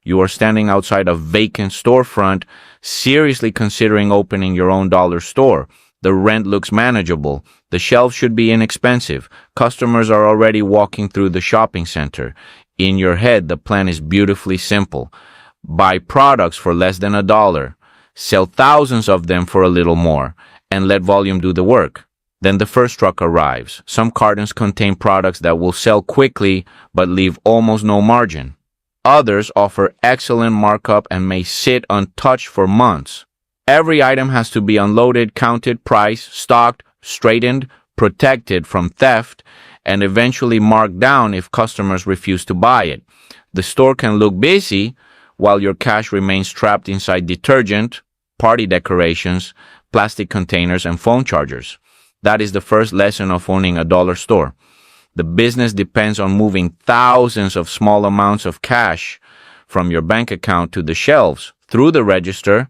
You are standing outside a vacant storefront, seriously considering opening your own dollar store. The rent looks manageable. The shelves should be inexpensive. Customers are already walking through the shopping center. In your head, the plan is beautifully simple. Buy products for less than $1. Sell thousands of them for a little more, and let volume do the work. Then the first truck arrives. Some cartons contain products that will sell quickly but leave almost no margin. Others offer excellent markup and may sit untouched for months. Every item has to be unloaded, counted, priced, stocked, straightened, protected from theft, and eventually marked down if customers refuse to buy it. The store can look busy while your cash remains trapped inside detergent, party decorations, plastic containers, and phone chargers. That is the first lesson of owning a dollar store. The business depends on moving thousands of small amounts of cash from your bank account to the shelves, through the register,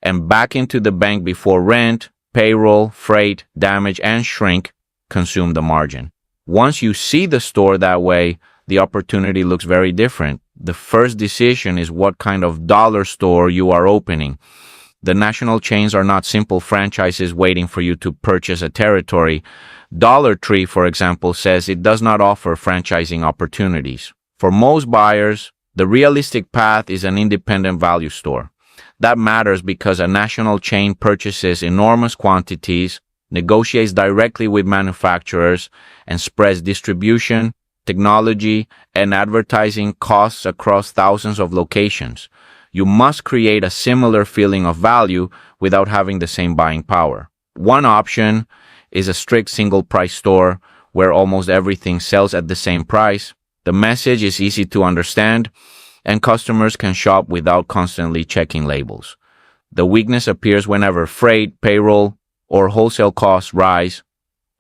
and back into the bank before rent, payroll, freight, damage, and shrink consume the margin. Once you see the store that way, the opportunity looks very different. The first decision is what kind of dollar store you are opening. The national chains are not simple franchises waiting for you to purchase a territory. Dollar Tree, for example, says it does not offer franchising opportunities. For most buyers, the realistic path is an independent value store. That matters because a national chain purchases enormous quantities, negotiates directly with manufacturers, and spreads distribution, technology, and advertising costs across thousands of locations. You must create a similar feeling of value without having the same buying power. One option is a strict single-price store where almost everything sells at the same price. The message is easy to understand, and customers can shop without constantly checking labels. The weakness appears whenever freight, payroll, or wholesale costs rise.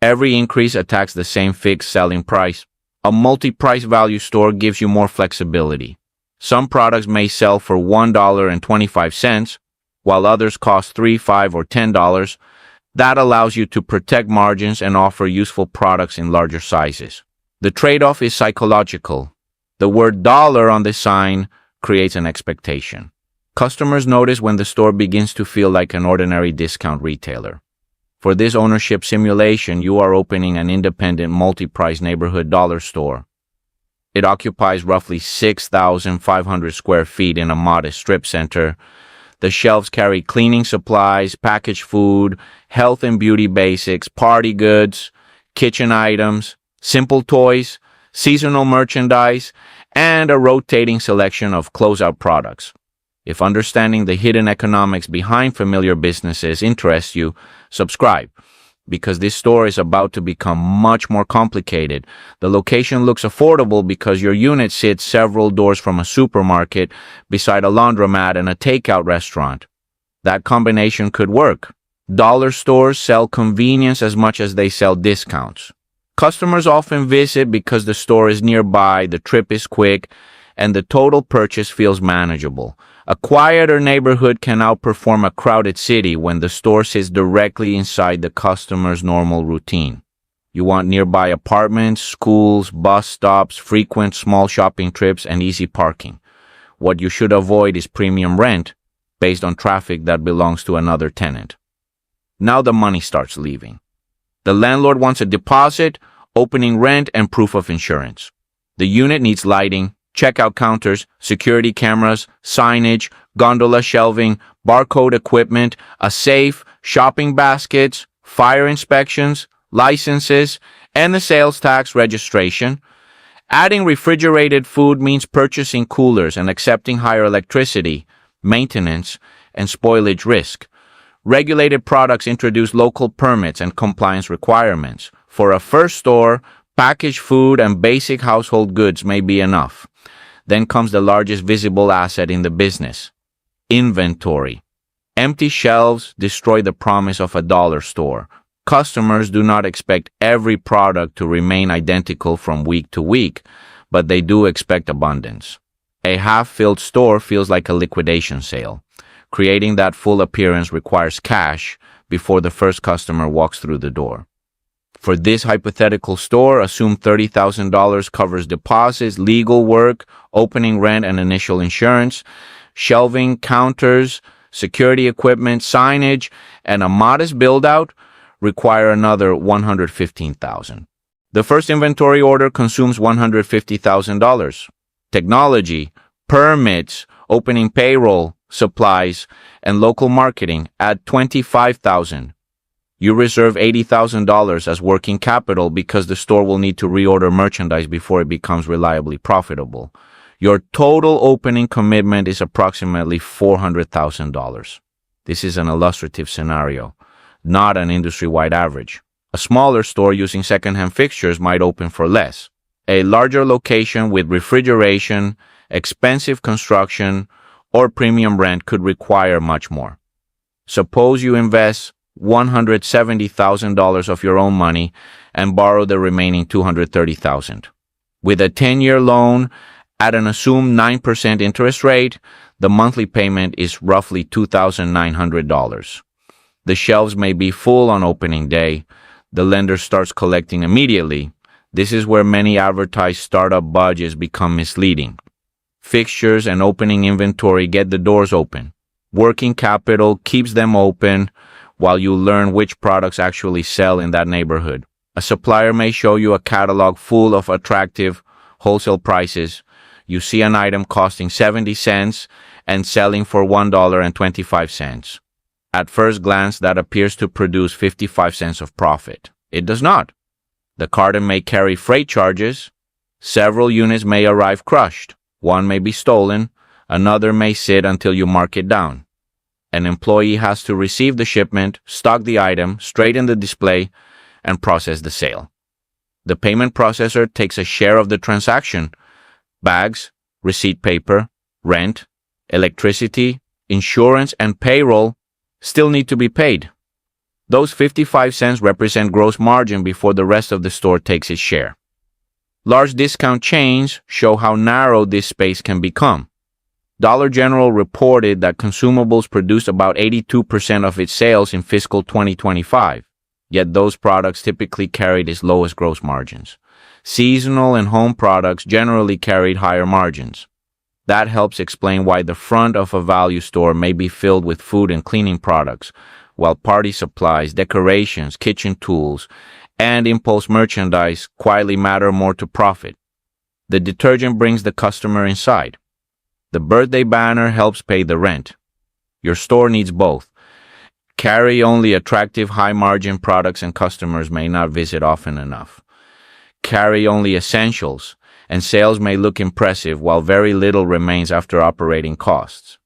Every increase attacks the same fixed selling price. A multi-price value store gives you more flexibility. Some products may sell for $1.25, while others cost $3, $5, or $10. That allows you to protect margins and offer useful products in larger sizes. The trade-off is psychological. The word dollar on the sign creates an expectation. Customers notice when the store begins to feel like an ordinary discount retailer. For this ownership simulation, you are opening an independent multi-price neighborhood dollar store. It occupies roughly 6,500 square feet in a modest strip center. The shelves carry cleaning supplies, packaged food, health and beauty basics, party goods, kitchen items, simple toys, seasonal merchandise, and a rotating selection of closeout products. If understanding the hidden economics behind familiar businesses interests you, subscribe, because this store is about to become much more complicated. The location looks affordable because your unit sits several doors from a supermarket, beside a laundromat and a takeout restaurant. That combination could work. Dollar stores sell convenience as much as they sell discounts. Customers often visit because the store is nearby, the trip is quick, and the total purchase feels manageable. A quieter neighborhood can outperform a crowded city when the store sits directly inside the customer's normal routine. You want nearby apartments, schools, bus stops, frequent small shopping trips, and easy parking. What you should avoid is premium rent based on traffic that belongs to another tenant. Now the money starts leaving. The landlord wants a deposit, opening rent, and proof of insurance. The unit needs lighting, checkout counters, security cameras, signage, gondola shelving, barcode equipment, a safe, shopping baskets, fire inspections, licenses, and the sales tax registration. Adding refrigerated food means purchasing coolers and accepting higher electricity, maintenance, and spoilage risk. Regulated products introduce local permits and compliance requirements. For a first store, packaged food and basic household goods may be enough. Then comes the largest visible asset in the business: inventory. Empty shelves destroy the promise of a dollar store. Customers do not expect every product to remain identical from week to week, but they do expect abundance. A half-filled store feels like a liquidation sale. Creating that full appearance requires cash before the first customer walks through the door. For this hypothetical store, assume $30,000 covers deposits, legal work, opening rent and initial insurance, shelving, counters, security equipment, signage, and a modest build-out require another $115,000. The first inventory order consumes $150,000. Technology, permits, opening payroll, supplies, and local marketing add $25,000. You reserve $80,000 as working capital because the store will need to reorder merchandise before it becomes reliably profitable. Your total opening commitment is approximately $400,000. This is an illustrative scenario, not an industry-wide average. A smaller store using secondhand fixtures might open for less. A larger location with refrigeration, expensive construction, or premium rent could require much more. Suppose you invest $170,000 of your own money and borrow the remaining $230,000. With a 10-year loan at an assumed 9% interest rate, the monthly payment is roughly $2,900. The shelves may be full on opening day. The lender starts collecting immediately. This is where many advertised startup budgets become misleading. Fixtures and opening inventory get the doors open. Working capital keeps them open while you learn which products actually sell in that neighborhood. A supplier may show you a catalog full of attractive wholesale prices. You see an item costing 70 cents and selling for $1.25. At first glance, that appears to produce 55 cents of profit. It does not. The carton may carry freight charges. Several units may arrive crushed. One may be stolen. Another may sit until you mark it down. An employee has to receive the shipment, stock the item, straighten the display, and process the sale. The payment processor takes a share of the transaction. Bags, receipt paper, rent, electricity, insurance, and payroll still need to be paid. Those 55 cents represent gross margin before the rest of the store takes its share. Large discount chains show how narrow this space can become. Dollar General reported that consumables produced about 82% of its sales in fiscal 2025, yet those products typically carried its lowest gross margins. Seasonal and home products generally carried higher margins. That helps explain why the front of a value store may be filled with food and cleaning products, while party supplies, decorations, kitchen tools, and impulse merchandise quietly matter more to profit. The detergent brings the customer inside. The birthday banner helps pay the rent. Your store needs both. Carry only attractive high-margin products and customers may not visit often enough. Carry only essentials, and sales may look impressive while very little remains after operating costs.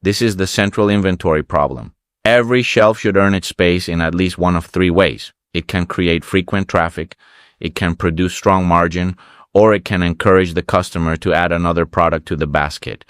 This is the central inventory problem. Every shelf should earn its space in at least one of three ways. It can create frequent traffic, it can produce strong margin, or it can encourage the customer to add another product to the basket.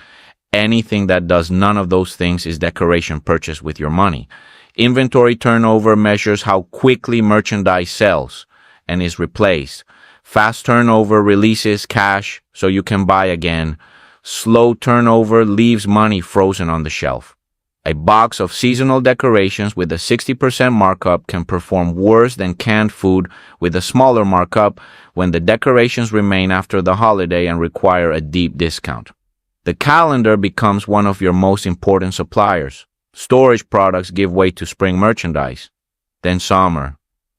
Anything that does none of those things is decoration purchased with your money. Inventory turnover measures how quickly merchandise sells and is replaced. Fast turnover releases cash so you can buy again. Slow turnover leaves money frozen on the shelf. A box of seasonal decorations with a 60% markup can perform worse than canned food with a smaller markup when the decorations remain after the holiday and require a deep discount. The calendar becomes one of your most important suppliers. Storage products give way to spring merchandise, then summer,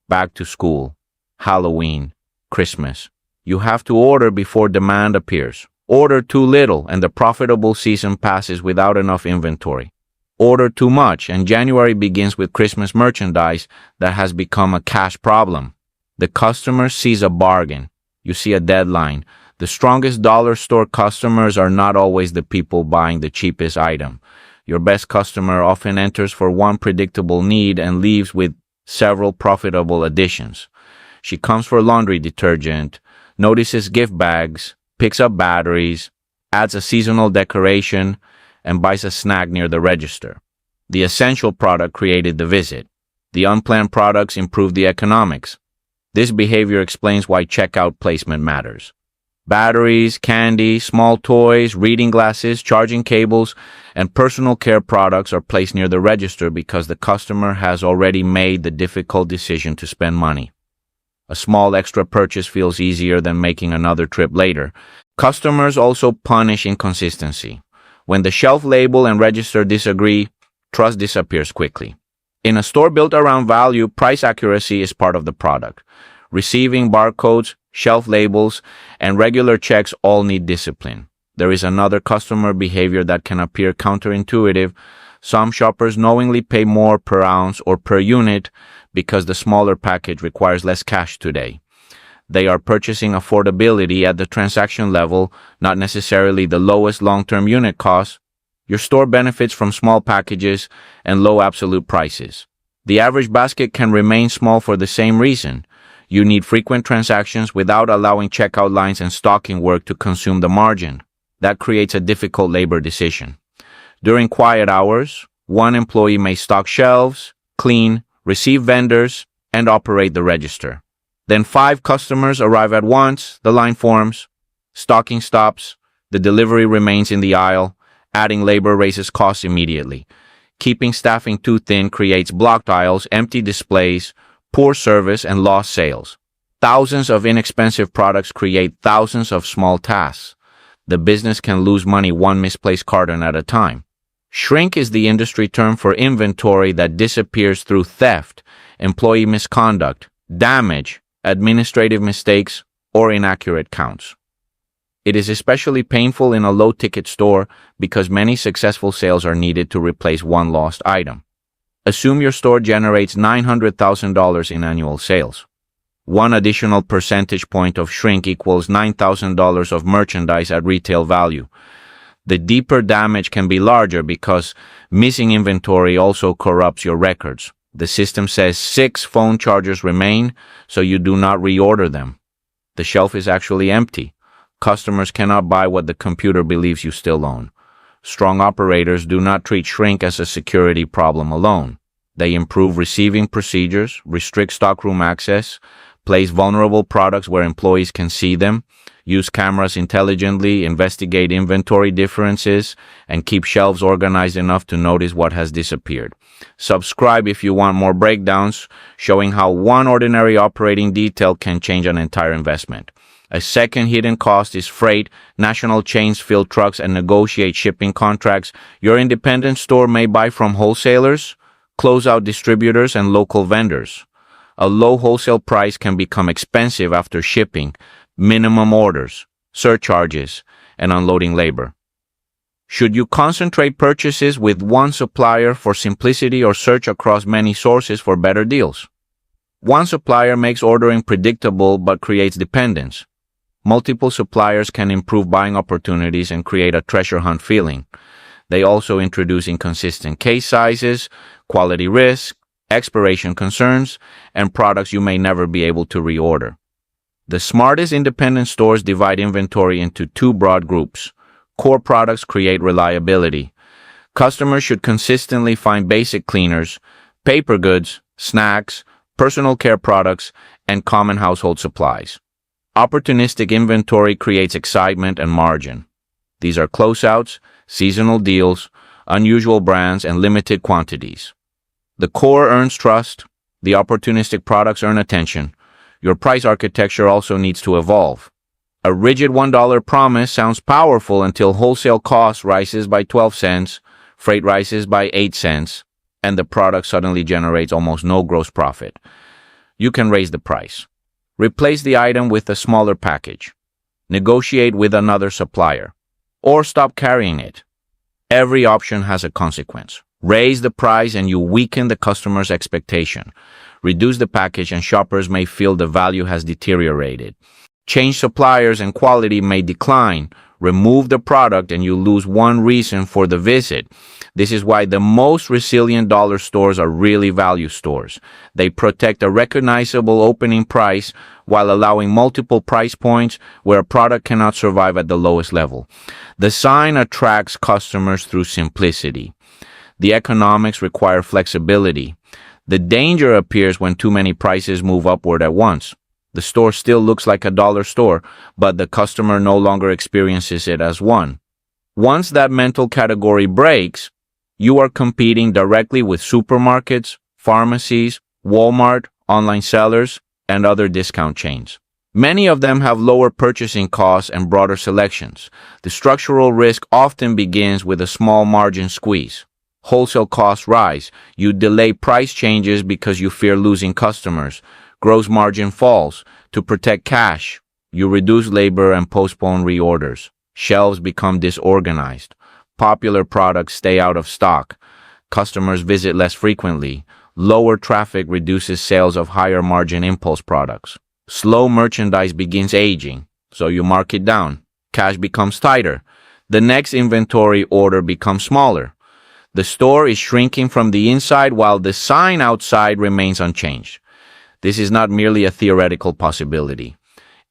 back to school, Halloween, Christmas. You have to order before demand appears. Order too little and the profitable season passes without enough inventory. Order too much and January begins with Christmas merchandise that has become a cash problem. The customer sees a bargain. You see a deadline. The strongest dollar store customers are not always the people buying the cheapest item. Your best customer often enters for one predictable need and leaves with several profitable additions. She comes for laundry detergent, notices gift bags, picks up batteries, adds a seasonal decoration, and buys a snack near the register. The essential product created the visit. The unplanned products improve the economics. This behavior explains why checkout placement matters. Batteries, candy, small toys, reading glasses, charging cables, and personal care products are placed near the register because the customer has already made the difficult decision to spend money. A small extra purchase feels easier than making another trip later. Customers also punish inconsistency. When the shelf label and register disagree, trust disappears quickly. In a store built around value, price accuracy is part of the product. Receiving barcodes, shelf labels, and regular checks all need discipline. There is another customer behavior that can appear counterintuitive. Some shoppers knowingly pay more per ounce or per unit because the smaller package requires less cash today. They are purchasing affordability at the transaction level, not necessarily the lowest long-term unit cost. Your store benefits from small packages and low absolute prices. The average basket can remain small for the same reason. You need frequent transactions without allowing checkout lines and stocking work to consume the margin. That creates a difficult labor decision. During quiet hours, one employee may stock shelves, clean, receive vendors, and operate the register. Then 5 customers arrive at once, the line forms, stocking stops, the delivery remains in the aisle, adding labor raises costs immediately. Keeping staffing too thin creates blocked aisles, empty displays, poor service, and lost sales. Thousands of inexpensive products create thousands of small tasks. The business can lose money one misplaced carton at a time. Shrink is the industry term for inventory that disappears through theft, employee misconduct, damage, administrative mistakes, or inaccurate counts. It is especially painful in a low-ticket store because many successful sales are needed to replace one lost item. Assume your store generates $900,000 in annual sales. One additional percentage point of shrink equals $9,000 of merchandise at retail value. The deeper damage can be larger because missing inventory also corrupts your records. The system says 6 phone chargers remain, so you do not reorder them. The shelf is actually empty. Customers cannot buy what the computer believes you still own. Strong operators do not treat shrink as a security problem alone. They improve receiving procedures, restrict stockroom access, place vulnerable products where employees can see them, use cameras intelligently, investigate inventory differences, and keep shelves organized enough to notice what has disappeared. Subscribe if you want more breakdowns showing how one ordinary operating detail can change an entire investment. A second hidden cost is freight. National chains fill trucks and negotiate shipping contracts. Your independent store may buy from wholesalers, closeout distributors, and local vendors. A low wholesale price can become expensive after shipping, minimum orders, surcharges, and unloading labor. Should you concentrate purchases with one supplier for simplicity or search across many sources for better deals? One supplier makes ordering predictable but creates dependence. Multiple suppliers can improve buying opportunities and create a treasure hunt feeling. They also introduce inconsistent case sizes, quality risk, expiration concerns, and products you may never be able to reorder. The smartest independent stores divide inventory into 2 broad groups. Core products create reliability. Customers should consistently find basic cleaners, paper goods, snacks, personal care products, and common household supplies. Opportunistic inventory creates excitement and margin. These are closeouts, seasonal deals, unusual brands, and limited quantities. The core earns trust. The opportunistic products earn attention. Your price architecture also needs to evolve. A rigid $1 promise sounds powerful until wholesale cost rises by 12 cents, freight rises by 8 cents, and the product suddenly generates almost no gross profit. You can raise the price. Replace the item with a smaller package. Negotiate with another supplier. Or stop carrying it. Every option has a consequence. Raise the price and you weaken the customer's expectation. Reduce the package and shoppers may feel the value has deteriorated. Change suppliers and quality may decline. Remove the product and you lose one reason for the visit. This is why the most resilient dollar stores are really value stores. They protect a recognizable opening price while allowing multiple price points where a product cannot survive at the lowest level. The sign attracts customers through simplicity. The economics require flexibility. The danger appears when too many prices move upward at once. The store still looks like a dollar store, but the customer no longer experiences it as one. Once that mental category breaks, you are competing directly with supermarkets, pharmacies, Walmart, online sellers, and other discount chains. Many of them have lower purchasing costs and broader selections. The structural risk often begins with a small margin squeeze. Wholesale costs rise. You delay price changes because you fear losing customers. Gross margin falls. To protect cash, you reduce labor and postpone reorders. Shelves become disorganized. Popular products stay out of stock. Customers visit less frequently. Lower traffic reduces sales of higher margin impulse products. Slow merchandise begins aging, so you mark it down. Cash becomes tighter. The next inventory order becomes smaller. The store is shrinking from the inside while the sign outside remains unchanged. This is not merely a theoretical possibility.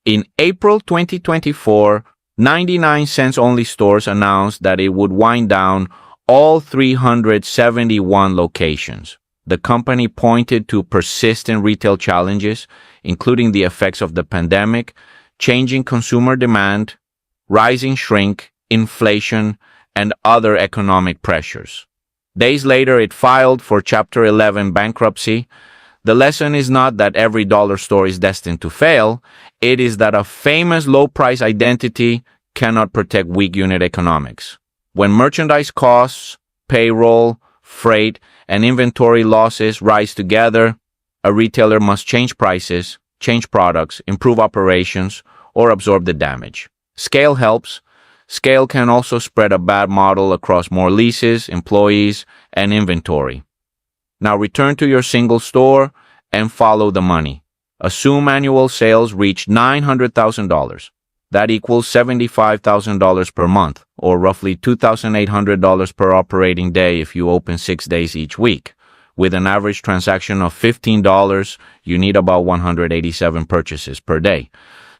In April 2024, 99 cents only stores announced that it would wind down all 371 locations. The company pointed to persistent retail challenges, including the effects of the pandemic, changing consumer demand, rising shrink, inflation, and other economic pressures. Days later, it filed for Chapter 11 bankruptcy. The lesson is not that every dollar store is destined to fail. It is that a famous low-price identity cannot protect weak unit economics. When merchandise costs, payroll, freight, and inventory losses rise together, a retailer must change prices, change products, improve operations, or absorb the damage. Scale helps. Scale can also spread a bad model across more leases, employees, and inventory. Now return to your single store and follow the money. Assume annual sales reach $900,000. That equals $75,000 per month, or roughly $2,800 per operating day if you open 6 days each week. With an average transaction of $15, you need about 187 purchases per day.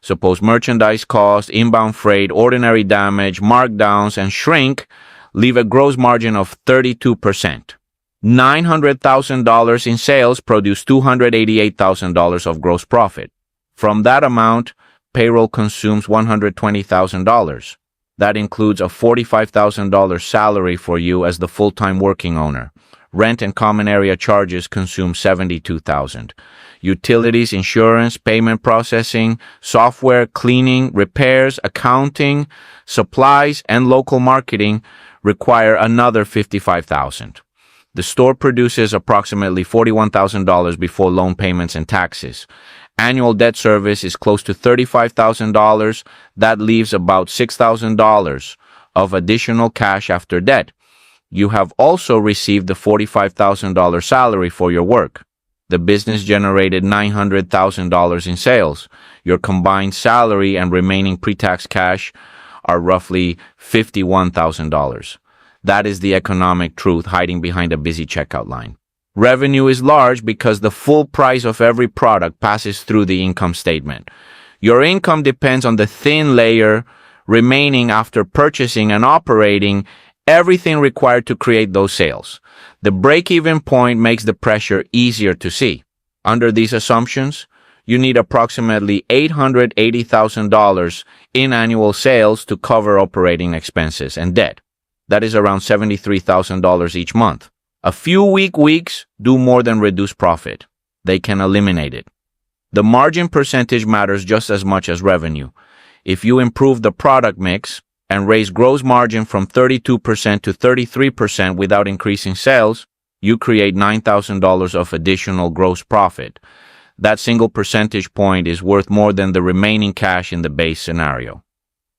Suppose merchandise cost, inbound freight, ordinary damage, markdowns, and shrink leave a gross margin of 32%. $900,000 in sales produce $288,000 of gross profit. From that amount, payroll consumes $120,000. That includes a $45,000 salary for you as the full-time working owner. Rent and common area charges consume $72,000. Utilities, insurance, payment processing, software, cleaning, repairs, accounting, supplies, and local marketing require another $55,000. The store produces approximately $41,000 before loan payments and taxes. Annual debt service is close to $35,000. That leaves about $6,000 of additional cash after debt. You have also received the $45,000 salary for your work. The business generated $900,000 in sales. Your combined salary and remaining pre-tax cash are roughly $51,000. That is the economic truth hiding behind a busy checkout line. Revenue is large because the full price of every product passes through the income statement. Your income depends on the thin layer remaining after purchasing and operating everything required to create those sales. The break-even point makes the pressure easier to see. Under these assumptions, you need approximately $880,000 in annual sales to cover operating expenses and debt. That is around $73,000 each month. A few weak weeks do more than reduce profit. They can eliminate it. The margin percentage matters just as much as revenue. If you improve the product mix and raise gross margin from 32% to 33% without increasing sales, you create $9,000 of additional gross profit. That single percentage point is worth more than the remaining cash in the base scenario.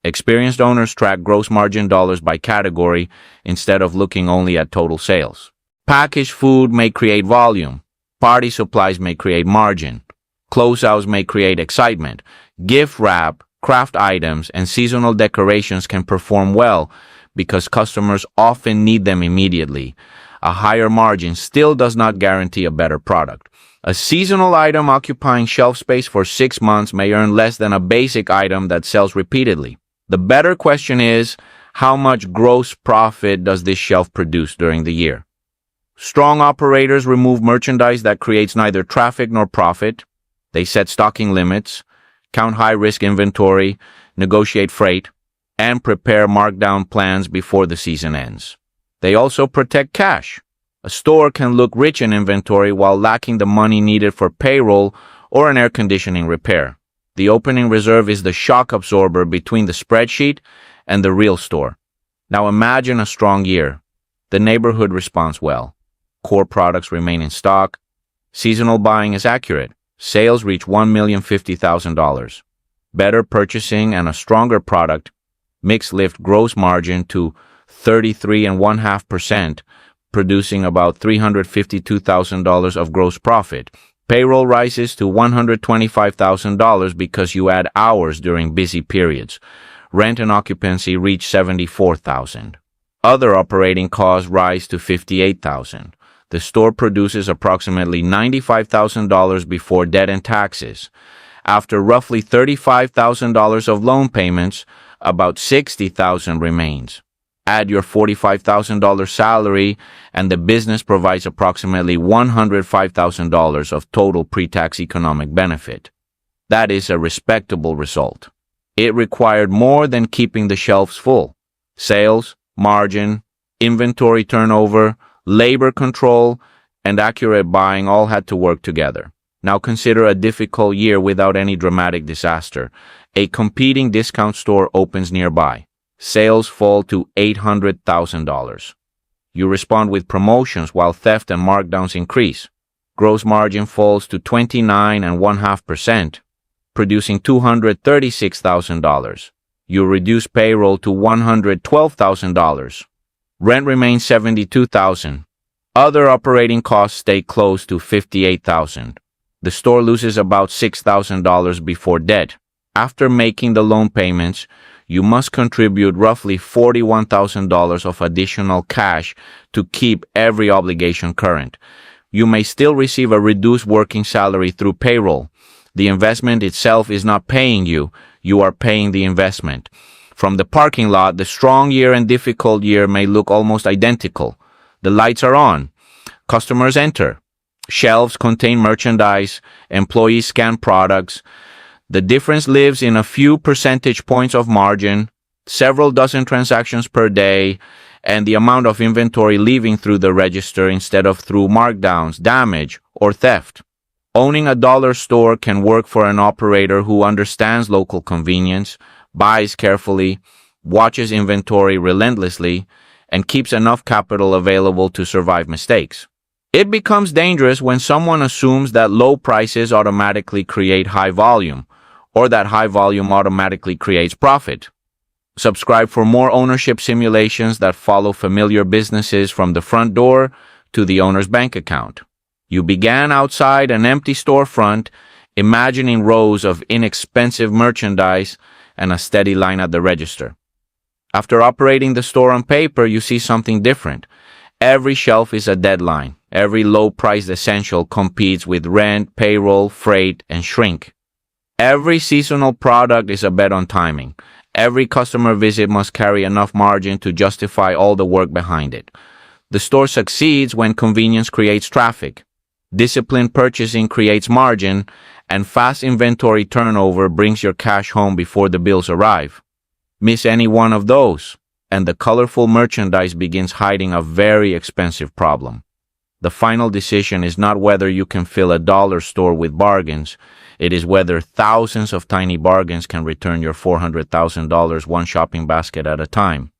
Experienced owners track gross margin dollars by category instead of looking only at total sales. Packaged food may create volume. Party supplies may create margin. Closeouts may create excitement. Gift wrap, craft items, and seasonal decorations can perform well because customers often need them immediately. A higher margin still does not guarantee a better product. A seasonal item occupying shelf space for 6 months may earn less than a basic item that sells repeatedly. The better question is, how much gross profit does this shelf produce during the year? Strong operators remove merchandise that creates neither traffic nor profit. They set stocking limits, count high-risk inventory, negotiate freight, and prepare markdown plans before the season ends. They also protect cash. A store can look rich in inventory while lacking the money needed for payroll or an air conditioning repair. The opening reserve is the shock absorber between the spreadsheet and the real store. Now imagine a strong year. The neighborhood responds well. Core products remain in stock. Seasonal buying is accurate. Sales reach $1,050,000. Better purchasing and a stronger product mix lift gross margin to 33.5%, producing about $352,000 of gross profit. Payroll rises to $125,000 because you add hours during busy periods. Rent and occupancy reach $74,000. Other operating costs rise to $58,000. The store produces approximately $95,000 before debt and taxes. After roughly $35,000 of loan payments, about $60,000 remains. Add your $45,000 salary, and the business provides approximately $105,000 of total pre-tax economic benefit. That is a respectable result. It required more than keeping the shelves full. Sales, margin, inventory turnover, labor control, and accurate buying all had to work together. Now consider a difficult year without any dramatic disaster. A competing discount store opens nearby. Sales fall to $800,000. You respond with promotions while theft and markdowns increase. Gross margin falls to 29.5%, producing $236,000. You reduce payroll to $112,000. Rent remains $72,000. Other operating costs stay close to $58,000. The store loses about $6,000 before debt. After making the loan payments, you must contribute roughly $41,000 of additional cash to keep every obligation current. You may still receive a reduced working salary through payroll. The investment itself is not paying you. You are paying the investment. From the parking lot, the strong year and difficult year may look almost identical. The lights are on. Customers enter. Shelves contain merchandise. Employees scan products. The difference lives in a few percentage points of margin, several dozen transactions per day, and the amount of inventory leaving through the register instead of through markdowns, damage, or theft. Owning a dollar store can work for an operator who understands local convenience, buys carefully, watches inventory relentlessly, and keeps enough capital available to survive mistakes. It becomes dangerous when someone assumes that low prices automatically create high volume, or that high volume automatically creates profit. Subscribe for more ownership simulations that follow familiar businesses from the front door to the owner's bank account. You began outside an empty storefront, imagining rows of inexpensive merchandise and a steady line at the register. After operating the store on paper, you see something different. Every shelf is a deadline. Every low-priced essential competes with rent, payroll, freight, and shrink. Every seasonal product is a bet on timing. Every customer visit must carry enough margin to justify all the work behind it. The store succeeds when convenience creates traffic. Disciplined purchasing creates margin, and fast inventory turnover brings your cash home before the bills arrive. Miss any one of those, and the colorful merchandise begins hiding a very expensive problem. The final decision is not whether you can fill a dollar store with bargains. It is whether thousands of tiny bargains can return your $400,000 one shopping basket at a time.